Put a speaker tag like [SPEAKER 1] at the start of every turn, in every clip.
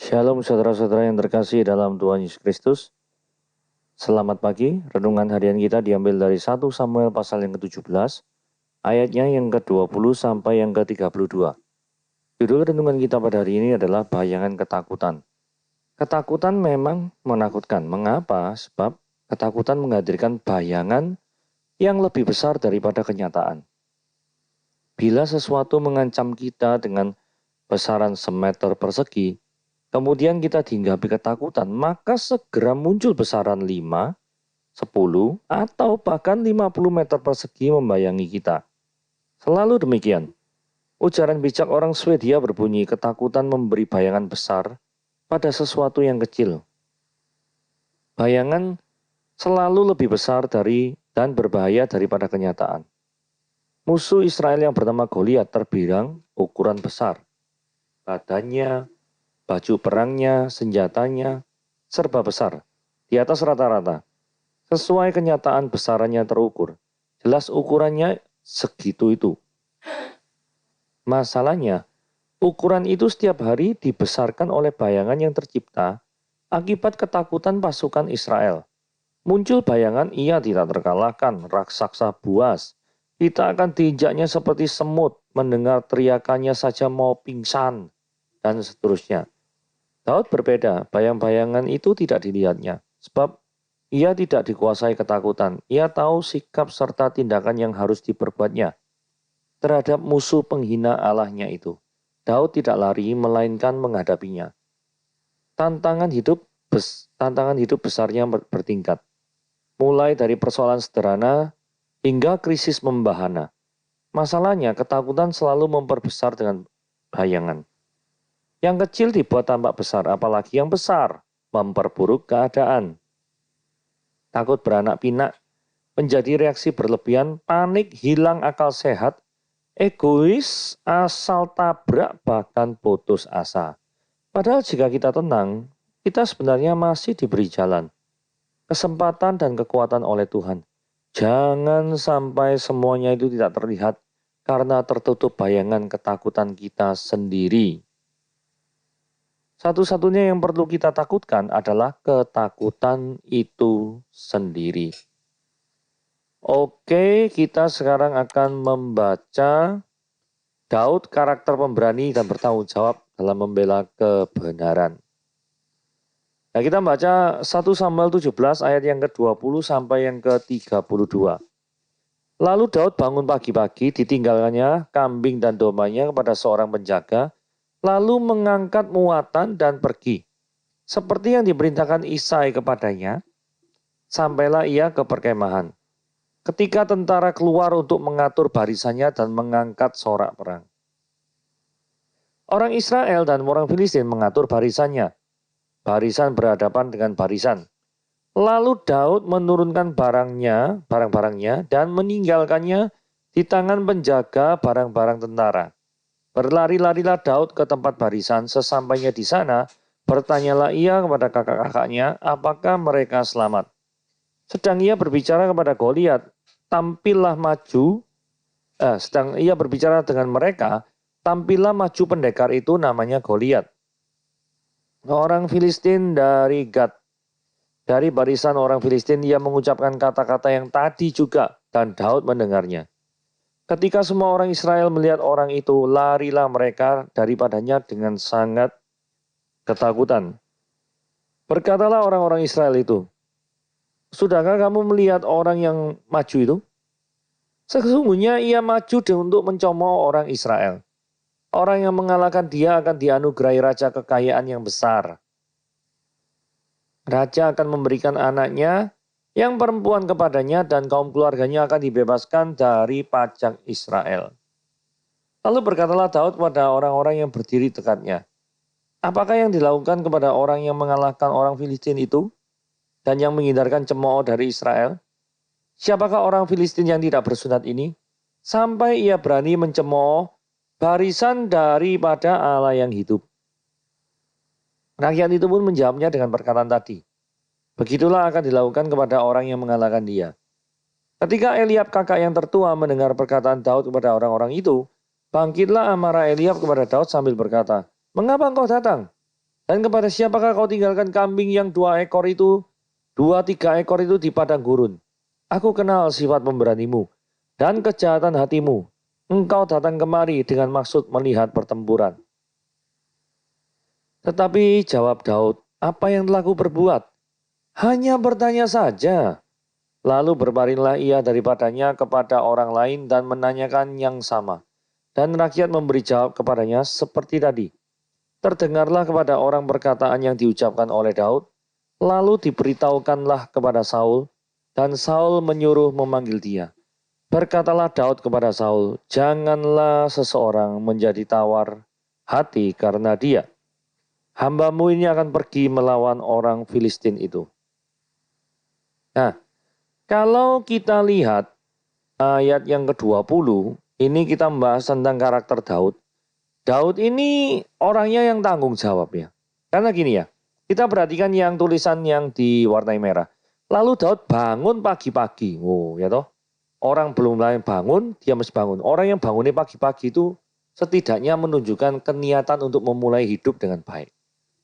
[SPEAKER 1] Shalom saudara-saudara yang terkasih dalam Tuhan Yesus Kristus. Selamat pagi, renungan harian kita diambil dari 1 Samuel pasal yang ke-17, ayatnya yang ke-20 sampai yang ke-32. Judul renungan kita pada hari ini adalah bayangan ketakutan. Ketakutan memang menakutkan. Mengapa? Sebab ketakutan menghadirkan bayangan yang lebih besar daripada kenyataan. Bila sesuatu mengancam kita dengan besaran semeter persegi, kemudian kita dihinggapi ketakutan, maka segera muncul besaran 5, 10, atau bahkan 50 meter persegi membayangi kita. Selalu demikian. Ujaran bijak orang Swedia berbunyi, ketakutan memberi bayangan besar pada sesuatu yang kecil. Bayangan selalu lebih besar dan berbahaya daripada kenyataan. Musuh Israel yang bernama Goliat terbilang ukuran besar. Badannya, baju perangnya, senjatanya, serba besar, di atas rata-rata. Sesuai kenyataan besarannya terukur. Jelas ukurannya segitu itu. Masalahnya, ukuran itu setiap hari dibesarkan oleh bayangan yang tercipta akibat ketakutan pasukan Israel. Muncul bayangan ia tidak terkalahkan, raksasa buas. Kita akan diinjaknya seperti semut, mendengar teriakannya saja mau pingsan, dan seterusnya. Daud berbeda, bayang-bayangan itu tidak dilihatnya, sebab ia tidak dikuasai ketakutan. Ia tahu sikap serta tindakan yang harus diperbuatnya terhadap musuh penghina Allahnya itu. Daud tidak lari, melainkan menghadapinya. Tantangan hidup besarnya bertingkat, mulai dari persoalan sederhana hingga krisis membahana. Masalahnya, ketakutan selalu memperbesar dengan bayangan. Yang kecil dibuat tampak besar, apalagi yang besar memperburuk keadaan. Takut beranak pinak menjadi reaksi berlebihan, panik, hilang akal sehat, egois, asal tabrak, bahkan putus asa. Padahal jika kita tenang, kita sebenarnya masih diberi jalan, kesempatan dan kekuatan oleh Tuhan. Jangan sampai semuanya itu tidak terlihat karena tertutup bayangan ketakutan kita sendiri. Satu-satunya yang perlu kita takutkan adalah ketakutan itu sendiri. Oke, kita sekarang akan membaca Daud, karakter pemberani dan bertanggung jawab dalam membela kebenaran. Nah, kita baca 1 Samuel 17 ayat yang ke-20 sampai yang ke-32. Lalu Daud bangun pagi-pagi, ditinggalkannya kambing dan dombanya kepada seorang penjaga, lalu mengangkat muatan dan pergi. Seperti yang diperintahkan Isai kepadanya, sampailah ia ke perkemahan. Ketika tentara keluar untuk mengatur barisannya dan mengangkat sorak perang. Orang Israel dan orang Filistin mengatur barisannya. Barisan berhadapan dengan barisan. Lalu Daud menurunkan barang-barangnya dan meninggalkannya di tangan penjaga barang-barang tentara. Berlari-larilah Daud ke tempat barisan. Sesampainya di sana, bertanyalah ia kepada kakak-kakaknya, apakah mereka selamat. Sedang ia berbicara kepada Goliat, sedang ia berbicara dengan mereka, tampillah maju pendekar itu namanya Goliat. Orang Filistin dari Gad. Dari barisan orang Filistin ia mengucapkan kata-kata yang tadi juga dan Daud mendengarnya. Ketika semua orang Israel melihat orang itu, larilah mereka daripadanya dengan sangat ketakutan. Berkatalah orang-orang Israel itu, sudahkah kamu melihat orang yang maju itu? Sesungguhnya ia maju untuk mencomot orang Israel. Orang yang mengalahkan dia akan dianugerahi raja kekayaan yang besar. Raja akan memberikan anaknya yang perempuan kepadanya dan kaum keluarganya akan dibebaskan dari pajak Israel. Lalu berkatalah Daud kepada orang-orang yang berdiri dekatnya, apakah yang dilakukan kepada orang yang mengalahkan orang Filistin itu dan yang menghindarkan cemooh dari Israel? Siapakah orang Filistin yang tidak bersunat ini? Sampai ia berani mencemooh barisan daripada Allah yang hidup. Rakyat itu pun menjawabnya dengan perkataan tadi. Begitulah akan dilakukan kepada orang yang mengalahkan dia. Ketika Eliab kakak yang tertua mendengar perkataan Daud kepada orang-orang itu, bangkitlah amarah Eliab kepada Daud sambil berkata, mengapa engkau datang? Dan kepada siapakah kau tinggalkan kambing yang 2, 3 ekor itu di padang gurun? Aku kenal sifat pemberanimu dan kejahatan hatimu. Engkau datang kemari dengan maksud melihat pertempuran. Tetapi jawab Daud, apa yang telah kuperbuat? Hanya bertanya saja. Lalu berpalinglah ia daripadanya kepada orang lain dan menanyakan yang sama. Dan rakyat memberi jawab kepadanya seperti tadi. Terdengarlah kepada orang perkataan yang diucapkan oleh Daud. Lalu diberitahukanlah kepada Saul. Dan Saul menyuruh memanggil dia. Berkatalah Daud kepada Saul, janganlah seseorang menjadi tawar hati karena dia. Hambamu ini akan pergi melawan orang Filistin itu. Nah, kalau kita lihat ayat yang ke-20, ini kita membahas tentang karakter Daud. Daud ini orangnya yang tanggung jawab ya. Karena gini ya, kita perhatikan yang tulisan yang diwarnai merah. Lalu Daud bangun pagi-pagi. Oh, ya toh. Orang belum mulai bangun, dia mesti bangun. Orang yang bangunnya pagi-pagi itu setidaknya menunjukkan keniatan untuk memulai hidup dengan baik.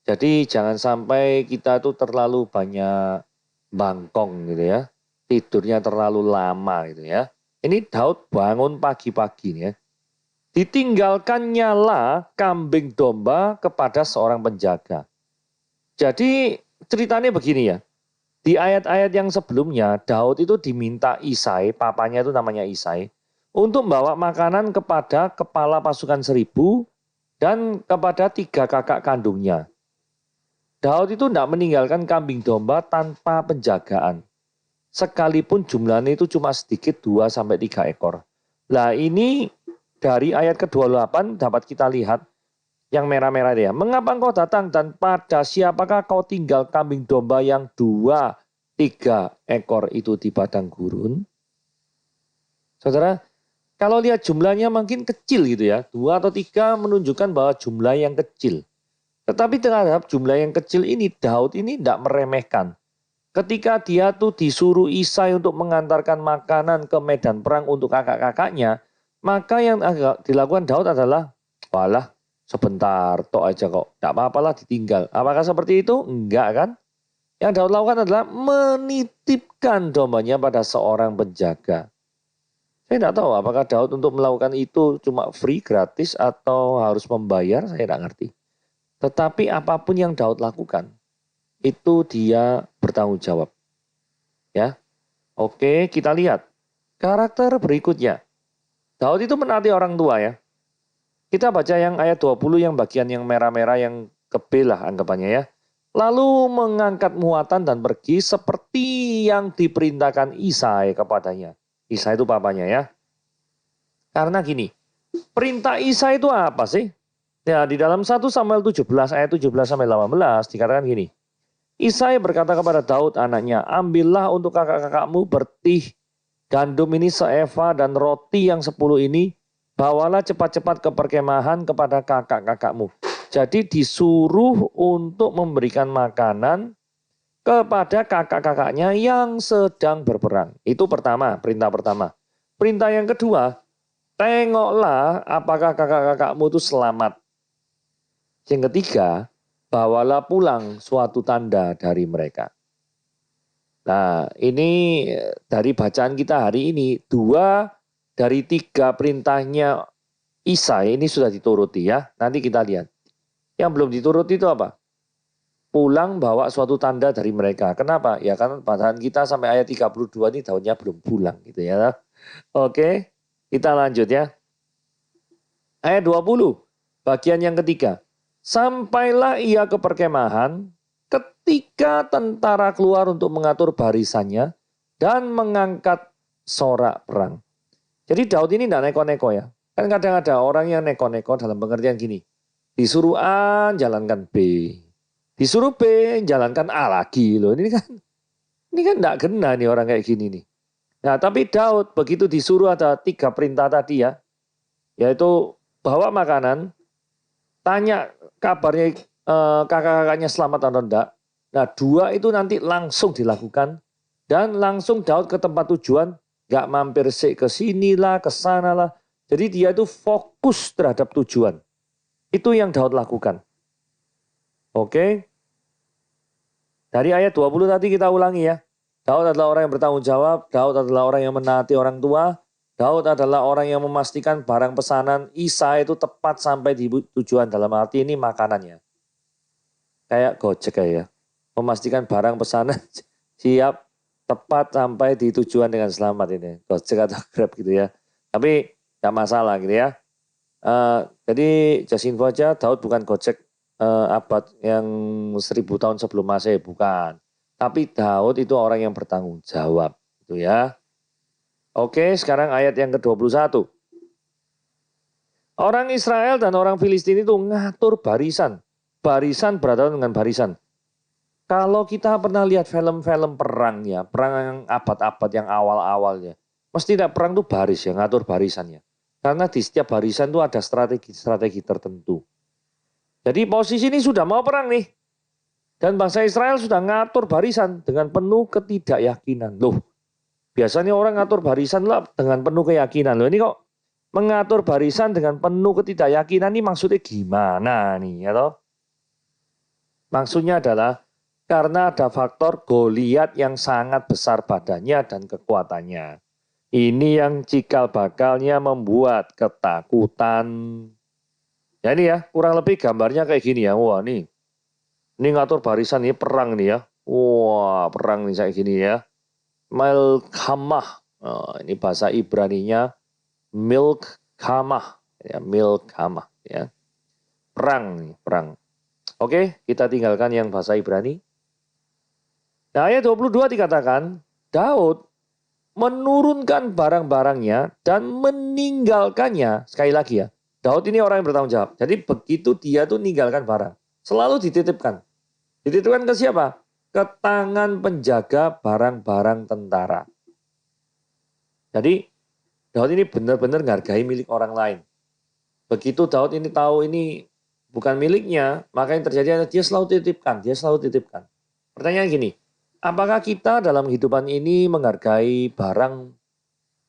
[SPEAKER 1] Jadi jangan sampai kita tuh terlalu banyak bangkong gitu ya. Tidurnya terlalu lama gitu ya. Ini Daud bangun pagi-pagi nih ya. Ditinggalkannya lah kambing domba kepada seorang penjaga. Jadi ceritanya begini ya. Di ayat-ayat yang sebelumnya, Daud itu diminta Isai, papanya itu namanya Isai, untuk membawa makanan kepada kepala pasukan 1.000 dan kepada 3 kakak kandungnya. Daud itu tidak meninggalkan kambing domba tanpa penjagaan. Sekalipun jumlahnya itu cuma sedikit 2-3 ekor. Nah ini dari ayat ke-28 dapat kita lihat yang merah-merah dia. Mengapa engkau datang dan pada siapakah kau tinggal kambing domba yang 2-3 ekor itu di padang gurun? Saudara, kalau lihat jumlahnya makin kecil gitu ya. 2 atau 3 menunjukkan bahwa jumlah yang kecil. Tetapi terhadap jumlah yang kecil ini, Daud ini tidak meremehkan. Ketika dia tuh disuruh Isai untuk mengantarkan makanan ke medan perang untuk kakak-kakaknya, maka yang dilakukan Daud adalah, walah sebentar tok aja kok, tidak apa-apalah ditinggal. Apakah seperti itu? Enggak kan? Yang Daud lakukan adalah menitipkan dombanya pada seorang penjaga. Saya tidak tahu apakah Daud untuk melakukan itu cuma free, gratis, atau harus membayar, saya tidak ngerti. Tetapi apapun yang Daud lakukan, itu dia bertanggung jawab. Ya, oke, kita lihat karakter berikutnya. Daud itu menaati orang tua ya. Kita baca yang ayat 20 yang bagian yang merah-merah yang ke-B lah anggapannya ya. Lalu mengangkat muatan dan pergi seperti yang diperintahkan Isai kepadanya. Isai itu papanya ya. Karena gini, perintah Isai itu apa sih? Ya, di dalam 1 Samuel 17 ayat 17-18 dikatakan gini. Isai berkata kepada Daud anaknya, ambillah untuk kakak-kakakmu bertih gandum ini seeva dan roti yang 10 ini, bawalah cepat-cepat ke perkemahan kepada kakak-kakakmu. Jadi disuruh untuk memberikan makanan kepada kakak-kakaknya yang sedang berperang. Itu pertama, perintah pertama. Perintah yang kedua, tengoklah apakah kakak-kakakmu itu selamat. Yang ketiga, bawalah pulang suatu tanda dari mereka. Nah, ini dari bacaan kita hari ini, 2 dari 3 perintahnya Isai ini sudah dituruti ya. Nanti kita lihat. Yang belum dituruti itu apa? Pulang bawa suatu tanda dari mereka. Kenapa? Ya karena bacaan kita sampai ayat 32 ini Daudnya belum pulang gitu ya. Oke, kita lanjut ya. Ayat 20, bagian yang ketiga. Sampailah ia ke perkemahan ketika tentara keluar untuk mengatur barisannya dan mengangkat sorak perang. Jadi Daud ini tidak neko-neko ya. Kan kadang ada orang yang neko-neko dalam pengertian gini. Disuruh A, jalankan B. Disuruh B, jalankan A lagi loh. Ini kan tidak kena nih orang kayak gini nih. Nah tapi Daud begitu disuruh ada 3 perintah tadi ya. Yaitu bawa makanan, tanya kabarnya kakak-kakaknya selamat atau enggak. Nah 2 itu nanti langsung dilakukan. Dan langsung Daud ke tempat tujuan. Gak mampir ke sini lah, ke sana lah. Jadi dia itu fokus terhadap tujuan. Itu yang Daud lakukan. Oke. Dari ayat 20 tadi kita ulangi ya. Daud adalah orang yang bertanggung jawab, Daud adalah orang yang menaati orang tua, Daud adalah orang yang memastikan barang pesanan Isa itu tepat sampai di tujuan, dalam arti ini makanannya. Kayak Gojek ya. Memastikan barang pesanan siap tepat sampai di tujuan dengan selamat ini. Gojek atau Grab gitu ya. Tapi tidak masalah gitu ya. Jadi just info aja, Daud bukan Gojek abad yang 1000 tahun sebelum Masehi, bukan. Tapi Daud itu orang yang bertanggung jawab, gitu ya. Oke, sekarang ayat yang ke-21. Orang Israel dan orang Filistin itu ngatur barisan. Barisan berhadapan dengan barisan. Kalau kita pernah lihat film-film perang ya, perang yang abad-abad yang awal-awalnya, mesti tidak perang itu baris ya, ngatur barisannya. Karena di setiap barisan itu ada strategi-strategi tertentu. Jadi posisi ini sudah mau perang nih. Dan bangsa Israel sudah ngatur barisan dengan penuh ketidakyakinan. Loh, biasanya orang ngatur barisan lah dengan penuh keyakinan. Loh, ini kok mengatur barisan dengan penuh ketidakyakinan ini maksudnya gimana nih? Ya toh? Maksudnya adalah karena ada faktor Goliat yang sangat besar badannya dan kekuatannya. Ini yang cikal bakalnya membuat ketakutan. Ya ini ya, kurang lebih gambarnya kayak gini ya. Wah nih, ini ngatur barisan ini perang nih ya. Wah perang nih kayak gini ya. Milkamah, ini bahasa Ibraninya milkamah, ya milkamah ya. Perang nih, perang. Oke, kita tinggalkan yang bahasa Ibrani. Nah, ayat 22 dikatakan, Daud menurunkan barang-barangnya dan meninggalkannya. Sekali lagi ya, Daud ini orang yang bertanggung jawab. Jadi begitu dia tuh meninggalkan barang, selalu dititipkan. Dititipkan ke siapa? Ke tangan penjaga barang-barang tentara. Jadi Daud ini benar-benar menghargai milik orang lain. Begitu Daud ini tahu ini bukan miliknya, maka yang terjadi adalah dia selalu titipkan. Pertanyaan gini, apakah kita dalam kehidupan ini menghargai barang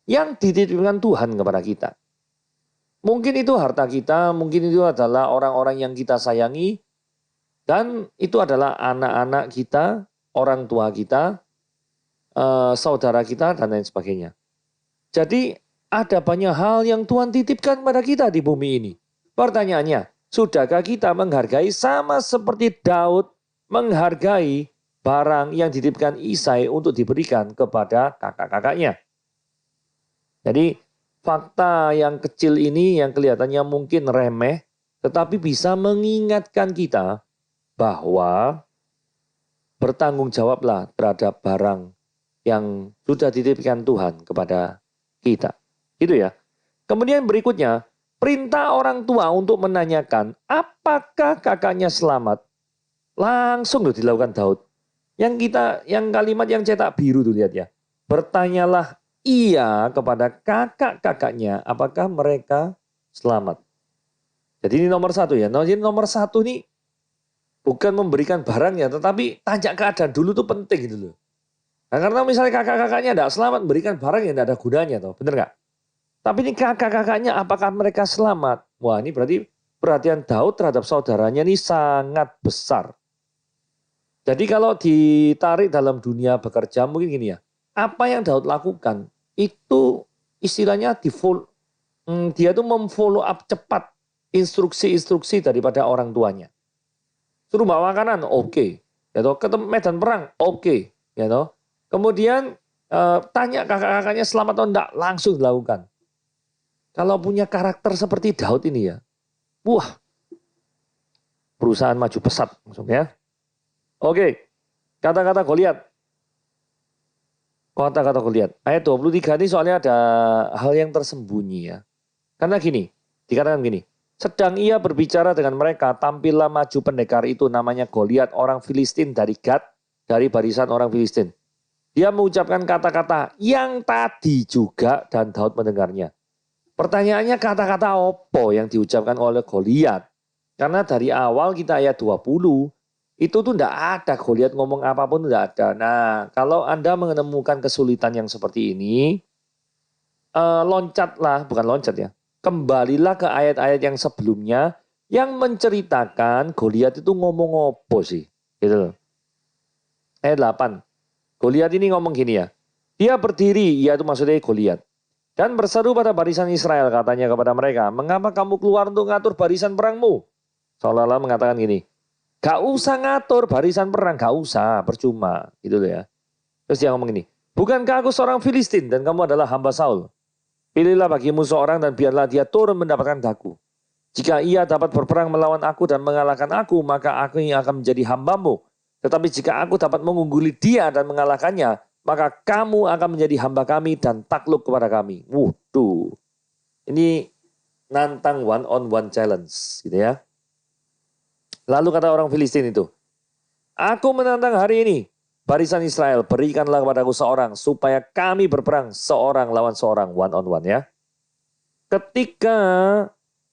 [SPEAKER 1] yang dititipkan Tuhan kepada kita? Mungkin itu harta kita, mungkin itu adalah orang-orang yang kita sayangi, dan itu adalah anak-anak kita, orang tua kita, saudara kita, dan lain sebagainya. Jadi ada banyak hal yang Tuhan titipkan kepada kita di bumi ini. Pertanyaannya, sudahkah kita menghargai sama seperti Daud menghargai barang yang dititipkan Isai untuk diberikan kepada kakak-kakaknya? Jadi fakta yang kecil ini yang kelihatannya mungkin remeh, tetapi bisa mengingatkan kita bahwa bertanggung jawablah terhadap barang yang sudah dititipkan Tuhan kepada kita. Itu ya. Kemudian berikutnya, perintah orang tua untuk menanyakan apakah kakaknya selamat langsung dilakukan Daud. Yang kalimat yang cetak biru tuh lihat ya. Bertanyalah ia kepada kakak-kakaknya apakah mereka selamat. Jadi ini nomor satu ya. Jadi nomor satu nih bukan memberikan barangnya, tetapi tanya keadaan dulu tuh penting gitu loh. Nah, karena misalnya kakak-kakaknya tidak selamat, berikan barang yang tidak ada gunanya, toh, bener nggak? Tapi ini kakak-kakaknya apakah mereka selamat? Wah, ini berarti perhatian Daud terhadap saudaranya ini sangat besar. Jadi kalau ditarik dalam dunia bekerja mungkin gini ya. Apa yang Daud lakukan itu istilahnya dia tuh memfollow up cepat instruksi-instruksi daripada orang tuanya. Suruh bawa makanan, oke. Ya toh, ke medan perang, oke. Ya toh. Kemudian tanya kakak-kakaknya selamat atau enggak, langsung dilakukan. Kalau punya karakter seperti Daud ini ya, wah, perusahaan maju pesat langsung ya. Oke, kata-kata Goliat. Kata-kata Goliat. Ayat 23 ini soalnya ada hal yang tersembunyi ya. Karena gini, dikatakan gini. Sedang ia berbicara dengan mereka, tampillah maju pendekar itu namanya Goliat, orang Filistin dari Gad, dari barisan orang Filistin. Dia mengucapkan kata-kata yang tadi juga dan Daud mendengarnya. Pertanyaannya kata-kata apa yang diucapkan oleh Goliat? Karena dari awal kita ayat 20, itu tuh tidak ada Goliat ngomong apapun, tidak ada. Nah, kalau Anda menemukan kesulitan yang seperti ini, loncatlah, bukan loncat ya, kembalilah ke ayat-ayat yang sebelumnya Yang menceritakan Goliat itu ngomong apa sih? Gitu loh. Ayat 8. Goliat ini ngomong gini ya. Dia berdiri, ia itu maksudnya Goliat. Dan berseru pada barisan Israel, katanya kepada mereka, mengapa kamu keluar untuk ngatur barisan perangmu? Seolah-olah mengatakan gini, gak usah ngatur barisan perang, gak usah, percuma. Gitu loh ya. Terus dia ngomong gini, bukankah aku seorang Filistin dan kamu adalah hamba Saul? Pilihlah bagimu seorang dan biarlah dia turun mendapatkan daku. Jika ia dapat berperang melawan aku dan mengalahkan aku, maka aku yang akan menjadi hambamu. Tetapi jika aku dapat mengungguli dia dan mengalahkannya, maka kamu akan menjadi hamba kami dan takluk kepada kami. Waduh, ini nantang one on one challenge, gitu ya. Lalu kata orang Filistin itu, aku menantang hari ini, barisan Israel, berikanlah kepadaku seorang, supaya kami berperang seorang lawan seorang, one on one ya. Ketika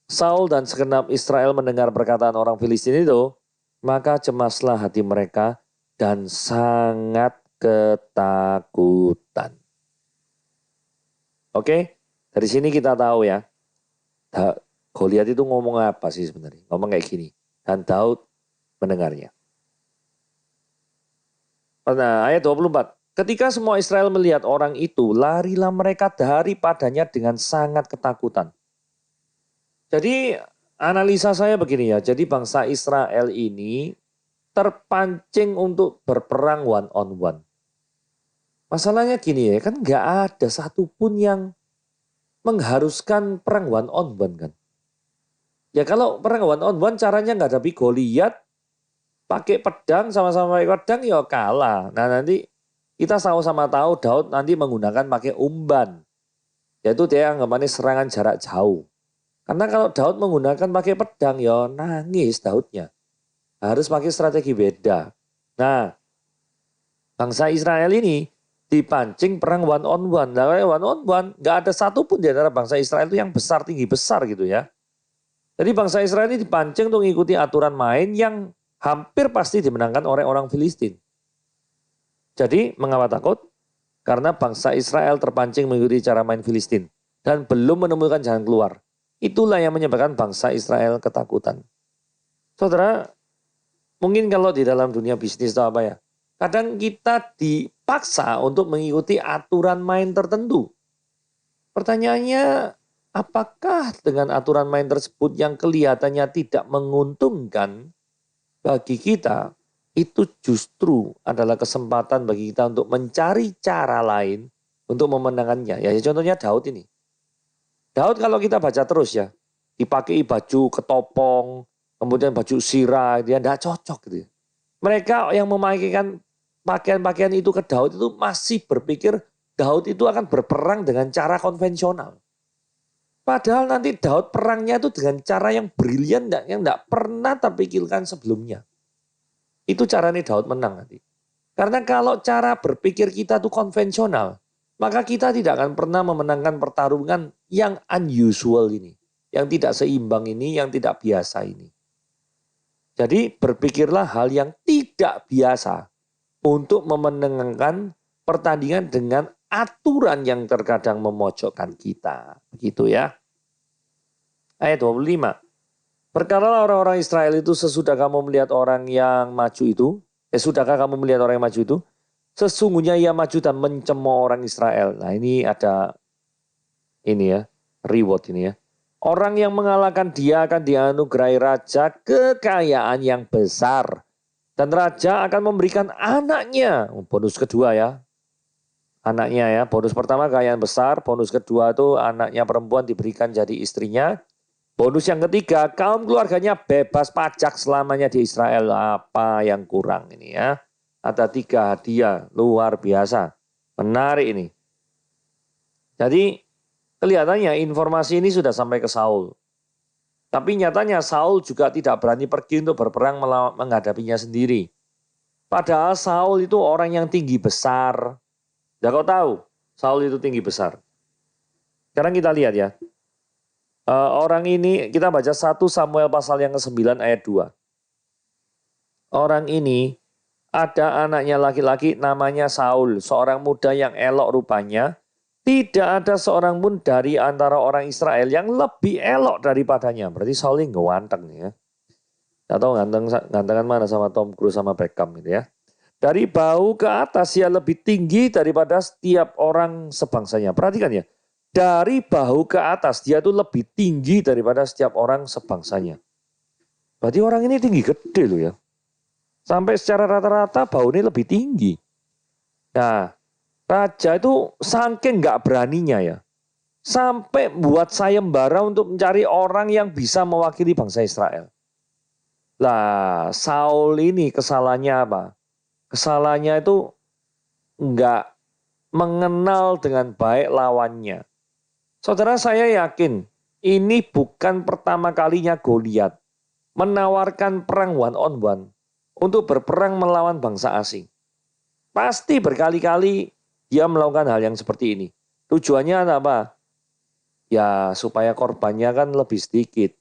[SPEAKER 1] Saul dan segenap Israel mendengar perkataan orang Filistin itu, maka cemaslah hati mereka dan sangat ketakutan. Oke, dari sini kita tahu ya, Goliat itu ngomong apa sih sebenarnya? Ngomong kayak gini, dan Daud mendengarnya. Nah, ayat 24. Ketika semua Israel melihat orang itu, larilah mereka daripadanya dengan sangat ketakutan. Jadi analisa saya begini ya, jadi bangsa Israel ini terpancing untuk berperang one on one. Masalahnya gini ya, kan nggak ada satupun yang mengharuskan perang one on one kan. Ya kalau perang one on one caranya nggak hadapi Goliat, pakai pedang sama-sama pakai pedang ya kalah. Nah nanti kita sama-sama tahu Daud nanti menggunakan pakai umban. Yaitu dia anggapannya serangan jarak jauh. Karena kalau Daud menggunakan pakai pedang ya nangis Daudnya. Harus pakai strategi beda. Nah, bangsa Israel ini dipancing perang one on one. Nah, one on one nggak ada satupun di antara bangsa Israel itu yang besar tinggi besar gitu ya. Jadi bangsa Israel ini dipancing untuk mengikuti aturan main yang hampir pasti dimenangkan oleh orang Filistin. Jadi mengapa takut? Karena bangsa Israel terpancing mengikuti cara main Filistin dan belum menemukan jalan keluar. Itulah yang menyebabkan bangsa Israel ketakutan. Saudara, mungkin kalau di dalam dunia bisnis atau apa ya, kadang kita dipaksa untuk mengikuti aturan main tertentu. Pertanyaannya, apakah dengan aturan main tersebut yang kelihatannya tidak menguntungkan bagi kita, itu justru adalah kesempatan bagi kita untuk mencari cara lain untuk memenangkannya. Ya contohnya Daud ini. Daud kalau kita baca terus ya, dipakai baju ketopong, kemudian baju sirah, dia tidak cocok gitu. Mereka yang memakaikan pakaian-pakaian itu ke Daud itu masih berpikir Daud itu akan berperang dengan cara konvensional. Padahal nanti Daud perangnya itu dengan cara yang brilian yang tidak pernah terpikirkan sebelumnya. Itu caranya Daud menang nanti. Karena kalau cara berpikir kita itu konvensional, maka kita tidak akan pernah memenangkan pertarungan yang unusual ini. Yang tidak seimbang ini, yang tidak biasa ini. Jadi berpikirlah hal yang tidak biasa untuk memenangkan pertandingan dengan aturan yang terkadang memojokkan kita. Begitu ya. Ayat 25. Berkatalah orang-orang Israel itu sesudah kamu melihat orang yang maju itu, sudahkah kamu melihat orang yang maju itu? Sesungguhnya ia maju dan mencemooh orang Israel. Nah ini ada ini ya, reward ini ya. Orang yang mengalahkan dia akan dianugerahi raja kekayaan yang besar. Dan raja akan memberikan anaknya, bonus kedua ya. Anaknya ya, bonus pertama kekayaan besar, bonus kedua itu anaknya perempuan diberikan jadi istrinya. Bonus yang ketiga, kaum keluarganya bebas pajak selamanya di Israel. Apa yang kurang ini ya? Ada 3 hadiah luar biasa. Menarik ini. Jadi kelihatannya informasi ini sudah sampai ke Saul. Tapi nyatanya Saul juga tidak berani pergi untuk berperang menghadapinya sendiri. Padahal Saul itu orang yang tinggi besar. Ya kau tahu, Saul itu tinggi besar. Sekarang kita lihat ya. Orang ini kita baca 1 Samuel pasal yang ke-9 ayat 2. Orang ini ada anaknya laki-laki namanya Saul, seorang muda yang elok rupanya Tidak ada seorang pun dari antara orang Israel yang lebih elok daripadanya. Berarti Saul ini ganteng ya. Atau gantengan mana sama Tom Cruise sama Beckham gitu ya. Dari bahu ke atas ia lebih tinggi daripada setiap orang sebangsanya. Perhatikan ya. Dari bahu ke atas dia tuh lebih tinggi daripada setiap orang sebangsanya. Berarti orang ini tinggi gede loh ya. Sampai secara rata-rata bahu ini lebih tinggi. Nah, raja itu saking nggak beraninya ya. Sampai buat sayembara untuk mencari orang yang bisa mewakili bangsa Israel. Lah, Saul ini kesalahannya apa? Kesalahannya itu nggak mengenal dengan baik lawannya. Saudara, saya yakin ini bukan pertama kalinya Goliat menawarkan perang one on one untuk berperang melawan bangsa asing. Pasti berkali-kali dia melakukan hal yang seperti ini. Tujuannya apa? Ya supaya korbannya kan lebih sedikit.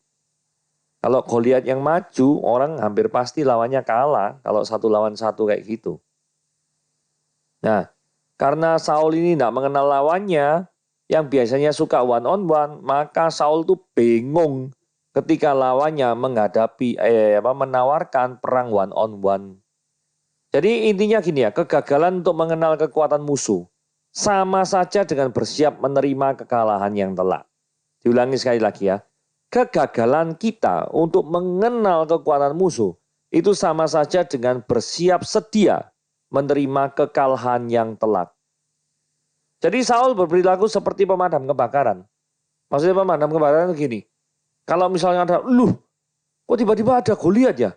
[SPEAKER 1] Kalau Goliat yang maju, orang hampir pasti lawannya kalah kalau 1 lawan 1 kayak gitu. Nah, karena Saul ini tidak mengenal lawannya, yang biasanya suka one on one, maka Saul tuh bingung ketika lawannya menawarkan perang one on one. Jadi intinya gini ya, kegagalan untuk mengenal kekuatan musuh sama saja dengan bersiap menerima kekalahan yang telak. Diulangi sekali lagi ya. Kegagalan kita untuk mengenal kekuatan musuh itu sama saja dengan bersiap sedia menerima kekalahan yang telak. Jadi Saul berperilaku seperti pemadam kebakaran. Maksudnya pemadam kebakaran itu gini. Kalau misalnya ada, kok tiba-tiba ada Goliat ya?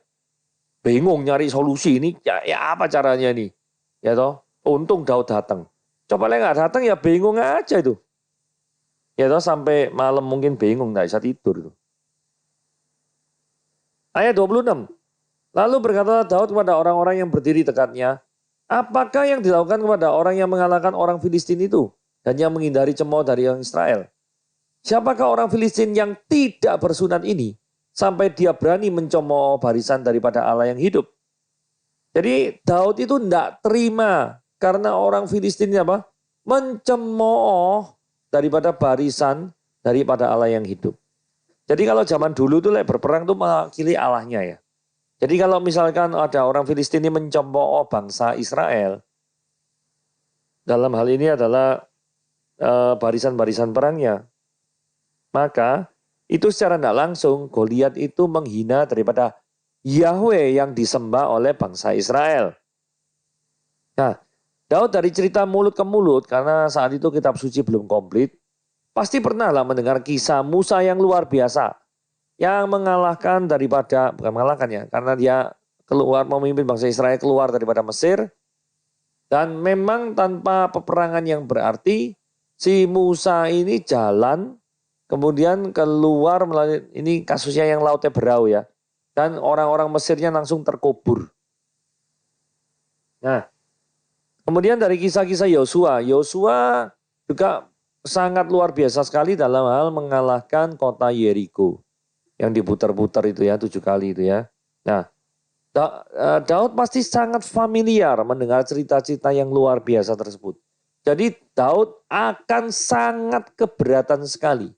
[SPEAKER 1] Bingung nyari solusi ini, ya apa caranya ini? Ya toh, untung Daud datang. Coba lagi nggak datang ya bingung aja itu. Ya toh sampai malam mungkin bingung nggak bisa tidur itu. Ayat 26. Lalu berkata Daud kepada orang-orang yang berdiri dekatnya, apakah yang dilakukan kepada orang yang mengalahkan orang Filistin itu dan yang menghindari cemooh dari orang Israel? Siapakah orang Filistin yang tidak bersunat ini sampai dia berani mencemooh barisan daripada Allah yang hidup? Jadi Daud itu tidak terima karena orang Filistin apa? Mencemooh daripada barisan daripada Allah yang hidup. Jadi kalau zaman dulu tuh berperang tuh mewakili Allahnya ya. Jadi kalau misalkan ada orang Filistin ini mencemooh bangsa Israel, dalam hal ini adalah barisan-barisan perangnya, maka itu secara tidak langsung Goliat itu menghina daripada Yahweh yang disembah oleh bangsa Israel. Nah, Daud dari cerita mulut ke mulut, karena saat itu kitab suci belum komplit, pasti pernah lah mendengar kisah Musa yang luar biasa, yang mengalahkan daripada, bukan mengalahkan ya, karena dia keluar memimpin bangsa Israel keluar daripada Mesir, dan memang tanpa peperangan yang berarti, si Musa ini jalan, kemudian keluar melalui, ini kasusnya yang lautnya berau ya, dan orang-orang Mesirnya langsung terkubur. Nah, kemudian dari kisah-kisah Yosua, Yosua juga sangat luar biasa sekali dalam hal mengalahkan kota Yeriko yang diputar-putar itu ya 7 kali itu ya. Nah, Daud pasti sangat familiar mendengar cerita-cerita yang luar biasa tersebut. Jadi Daud akan sangat keberatan sekali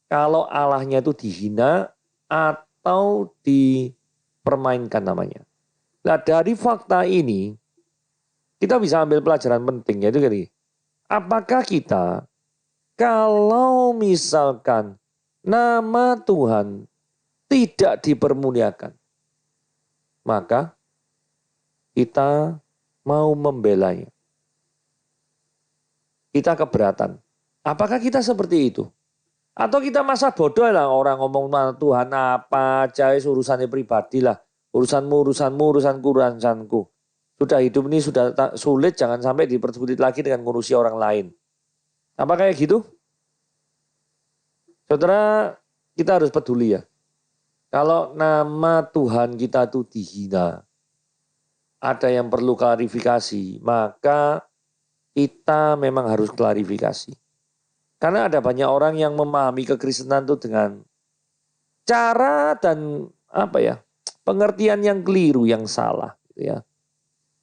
[SPEAKER 1] kalau Allahnya itu dihina atau dipermainkan namanya. Nah dari fakta ini kita bisa ambil pelajaran penting yaitu gini. Apakah kita kalau misalkan nama Tuhan tidak dipermuliakan, maka kita mau membelanya. Kita keberatan. Apakah kita seperti itu? Atau kita masa bodoh lah orang ngomong Tuhan apa aja urusannya pribadi lah. Urusanmu, urusanku, urusanku. Sudah hidup ini sudah sulit, jangan sampai dipersulit lagi dengan ngurusi orang lain. Apa kayak gitu? Saudara, kita harus peduli ya. Kalau nama Tuhan kita itu dihina, ada yang perlu klarifikasi, maka kita memang harus klarifikasi. Karena ada banyak orang yang memahami kekristenan itu dengan cara dan pengertian yang keliru, yang salah. Gitu ya.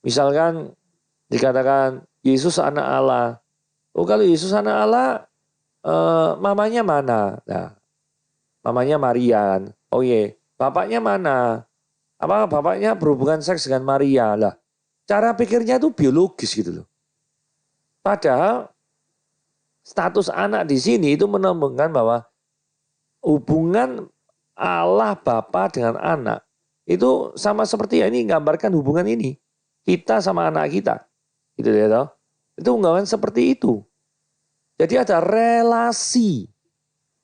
[SPEAKER 1] Misalkan dikatakan Yesus anak Allah, Oh kalau Yesus anak Allah, mamanya mana? Nah, mamanya Maria. Oh iya, bapaknya mana? Apa bapaknya berhubungan seks dengan Maria? Lah, cara pikirnya itu biologis gitu loh. Padahal status anak di sini itu menunjukkan bahwa hubungan Allah Bapa dengan anak itu sama seperti ya ini gambarkan hubungan ini kita sama anak kita, gitu ya toh. Itu unggahan seperti itu. Jadi ada relasi.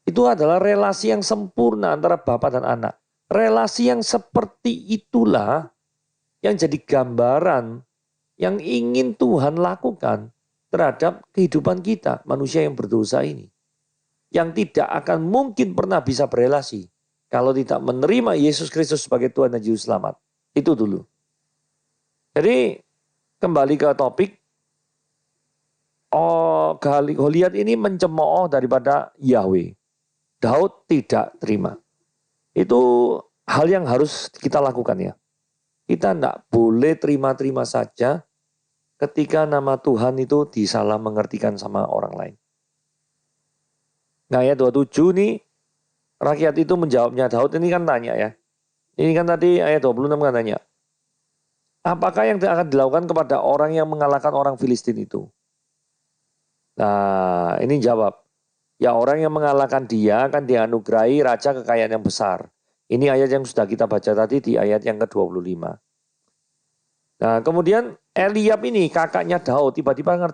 [SPEAKER 1] Itu adalah relasi yang sempurna antara bapak dan anak. Relasi yang seperti itulah yang jadi gambaran yang ingin Tuhan lakukan terhadap kehidupan kita, manusia yang berdosa ini. Yang tidak akan mungkin pernah bisa berelasi kalau tidak menerima Yesus Kristus sebagai Tuhan dan Juru Selamat. Itu dulu. Jadi kembali ke topik, Goliat ini mencemooh daripada Yahweh. Daud tidak terima. Itu hal yang harus kita lakukan ya. Kita tidak boleh terima-terima saja ketika nama Tuhan itu disalah mengertikan sama orang lain. Nah ayat 27 nih, rakyat itu menjawabnya, Daud ini kan tanya ya. Ini kan tadi ayat 26 kan tanya. Apakah yang akan dilakukan kepada orang yang mengalahkan orang Filistin itu? Nah ini jawab. Ya orang yang mengalahkan dia akan dianugerahi raja kekayaan yang besar. Ini ayat yang sudah kita baca tadi di ayat yang ke-25. Nah kemudian Eliab ini kakaknya Daud tiba-tiba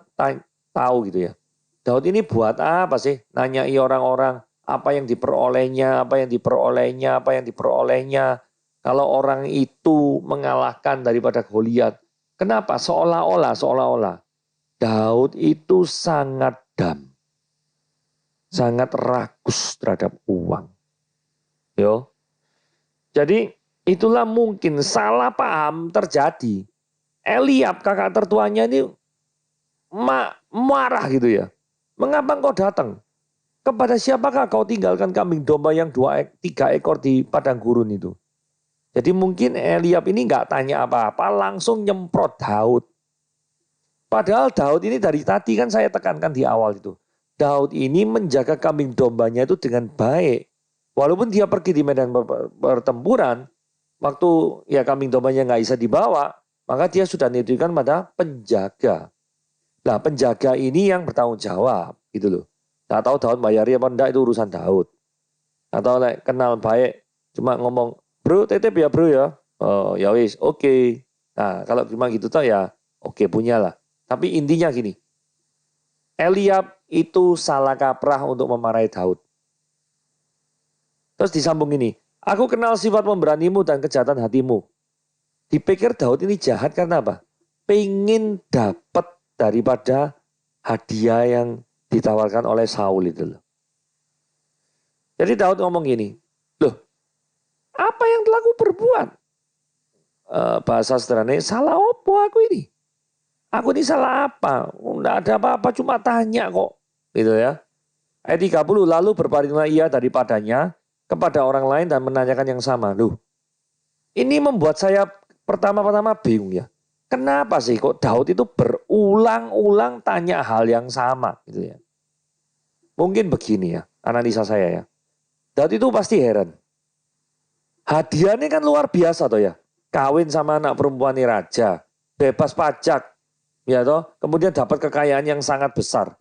[SPEAKER 1] tahu gitu ya. Daud ini buat apa sih? Nanyai orang-orang apa yang diperolehnya, apa yang diperolehnya, apa yang diperolehnya. Kalau orang itu mengalahkan daripada Goliat. Kenapa? Seolah-olah Daud itu sangat sangat rakus terhadap uang. Yo. Jadi itulah mungkin salah paham terjadi. Eliab kakak tertuanya ini marah gitu ya. Mengapa engkau datang? Kepada siapakah kau tinggalkan kambing domba yang 3 ekor di padang gurun itu? Jadi mungkin Eliab ini nggak tanya apa-apa, langsung nyemprot Daud. Padahal Daud ini dari tadi kan saya tekankan di awal itu. Daud ini menjaga kambing dombanya itu dengan baik. Walaupun dia pergi di medan pertempuran, waktu ya kambing dombanya nggak bisa dibawa, maka dia sudah nitipkan pada penjaga. Nah penjaga ini yang bertanggung jawab gitu loh. Nggak tahu Daud bayari apa enggak itu urusan Daud. Atau kenal baik cuma ngomong bro titip ya bro ya. Oh ya wis oke. Nah kalau cuma gitu toh ya oke punya lah. Tapi intinya gini. Eliab itu salah kaprah untuk memarahi Daud. Terus disambung ini. Aku kenal sifat pemberanimu dan kejahatan hatimu. Dipikir Daud ini jahat karena apa? Pengen dapat daripada hadiah yang ditawarkan oleh Saul itu loh. Jadi Daud ngomong gini, loh apa yang telah aku perbuat? Bahasa sederhana, salah opo aku ini? Aku ini salah apa? Nggak ada apa-apa, cuma tanya kok. Gitu ya. Ayat 30, lalu berpalinglah ia daripadanya kepada orang lain dan menanyakan yang sama. Loh, ini membuat saya pertama-tama bingung ya. Kenapa sih kok Daud itu berulang-ulang tanya hal yang sama gitu ya. Mungkin begini ya, analisa saya ya. Daud itu pasti heran. Hadiahnya kan luar biasa toh ya. Kawin sama anak perempuan raja, bebas pajak, ya toh. Kemudian dapat kekayaan yang sangat besar.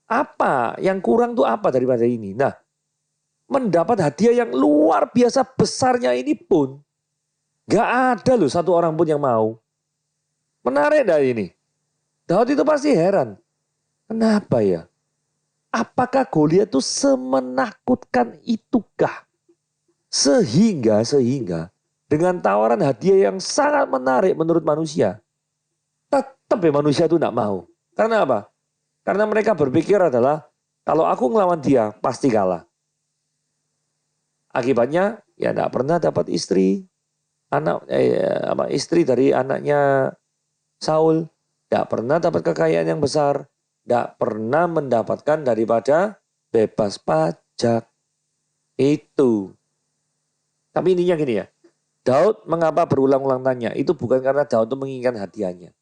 [SPEAKER 1] Apa yang kurang tuh apa daripada ini? Nah, mendapat hadiah yang luar biasa besarnya ini pun gak ada loh satu orang pun yang mau. Menarik dari ini. Daud itu pasti heran. Kenapa ya? Apakah Goliat itu semenakutkan itukah? Sehingga dengan tawaran hadiah yang sangat menarik menurut manusia. Tetap ya manusia itu tidak mau. Karena apa? Karena mereka berpikir adalah kalau aku ngelawan dia pasti kalah. Akibatnya ya tidak pernah dapat istri. Istri dari anaknya Saul. Tidak pernah dapat kekayaan yang besar. Tidak pernah mendapatkan daripada bebas pajak. Itu. Tapi intinya gini ya. Daud mengapa berulang-ulang tanya? Itu bukan karena Daud itu menginginkan hadiahnya.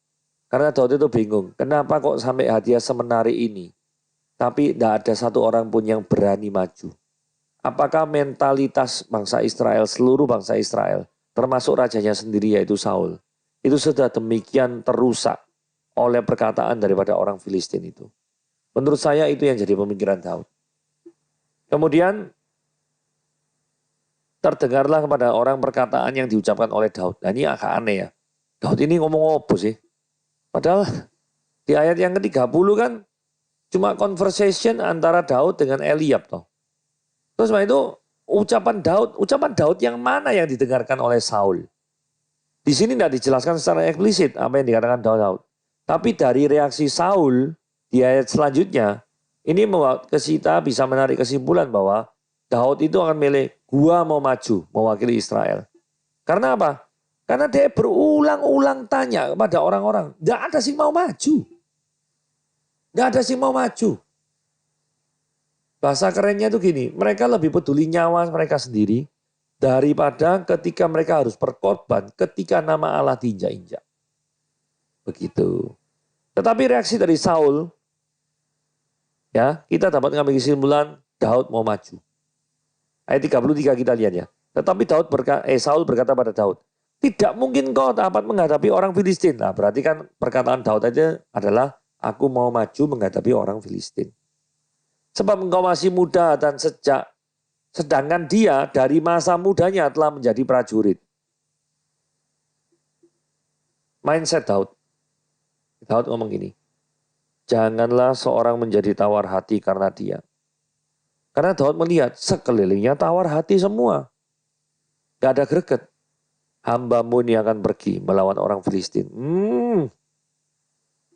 [SPEAKER 1] Karena Daud itu bingung, kenapa kok sampai hadiah semenarik ini, tapi tidak ada satu orang pun yang berani maju. Apakah mentalitas bangsa Israel, seluruh bangsa Israel, termasuk rajanya sendiri yaitu Saul, itu sudah demikian terusak oleh perkataan daripada orang Filistin itu. Menurut saya itu yang jadi pemikiran Daud. Kemudian terdengarlah kepada orang perkataan yang diucapkan oleh Daud. Nah ini agak aneh ya. Daud ini ngomong apa sih? Padahal di ayat yang ke-30 kan cuma conversation antara Daud dengan Eliab toh. Terus setelah itu ucapan Daud yang mana yang didengarkan oleh Saul? Di sini tidak dijelaskan secara eksplisit apa yang dikatakan Daud. Tapi dari reaksi Saul di ayat selanjutnya, ini membuat kita bisa menarik kesimpulan bahwa Daud itu akan milih, gua mau maju, mewakili Israel. Karena apa? Karena dia berulang-ulang tanya kepada orang-orang, tidak ada sih mau maju. Tidak ada sih mau maju. Bahasa kerennya itu gini, mereka lebih peduli nyawa mereka sendiri daripada ketika mereka harus berkorban ketika nama Allah diinjak-injak. Begitu. Tetapi reaksi dari Saul, ya kita dapat mengambil kesimpulan Daud mau maju. Ayat 33 kita lihat ya. Tetapi Saul berkata pada Daud, tidak mungkin kau dapat menghadapi orang Filistin. Nah, berarti kan perkataan Daud aja adalah aku mau maju menghadapi orang Filistin. Sebab engkau masih muda dan sedangkan dia dari masa mudanya telah menjadi prajurit. Mindset Daud. Daud ngomong gini, janganlah seorang menjadi tawar hati karena dia. Karena Daud melihat sekelilingnya tawar hati semua. Gak ada greget. Hamba-Mu ini akan pergi melawan orang Filistin.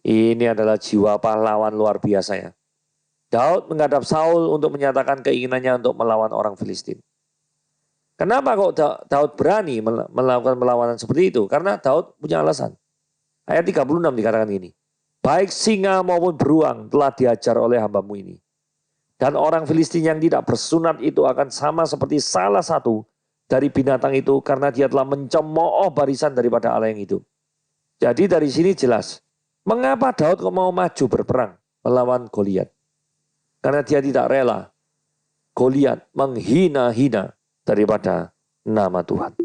[SPEAKER 1] Ini adalah jiwa pahlawan luar biasa ya. Daud menghadap Saul untuk menyatakan keinginannya untuk melawan orang Filistin. Kenapa kok Daud berani melakukan perlawanan seperti itu? Karena Daud punya alasan. Ayat 36 dikatakan gini. Baik singa maupun beruang telah diajar oleh hamba-Mu ini. Dan orang Filistin yang tidak bersunat itu akan sama seperti salah satu dari binatang itu karena dia telah mencemooh barisan daripada Allah yang hidup. Jadi dari sini jelas, mengapa Daud kok mau maju berperang melawan Goliat? Karena dia tidak rela Goliat menghina-hina daripada nama Tuhan.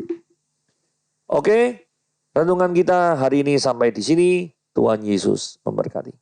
[SPEAKER 1] Oke, renungan kita hari ini sampai di sini. Tuhan Yesus memberkati.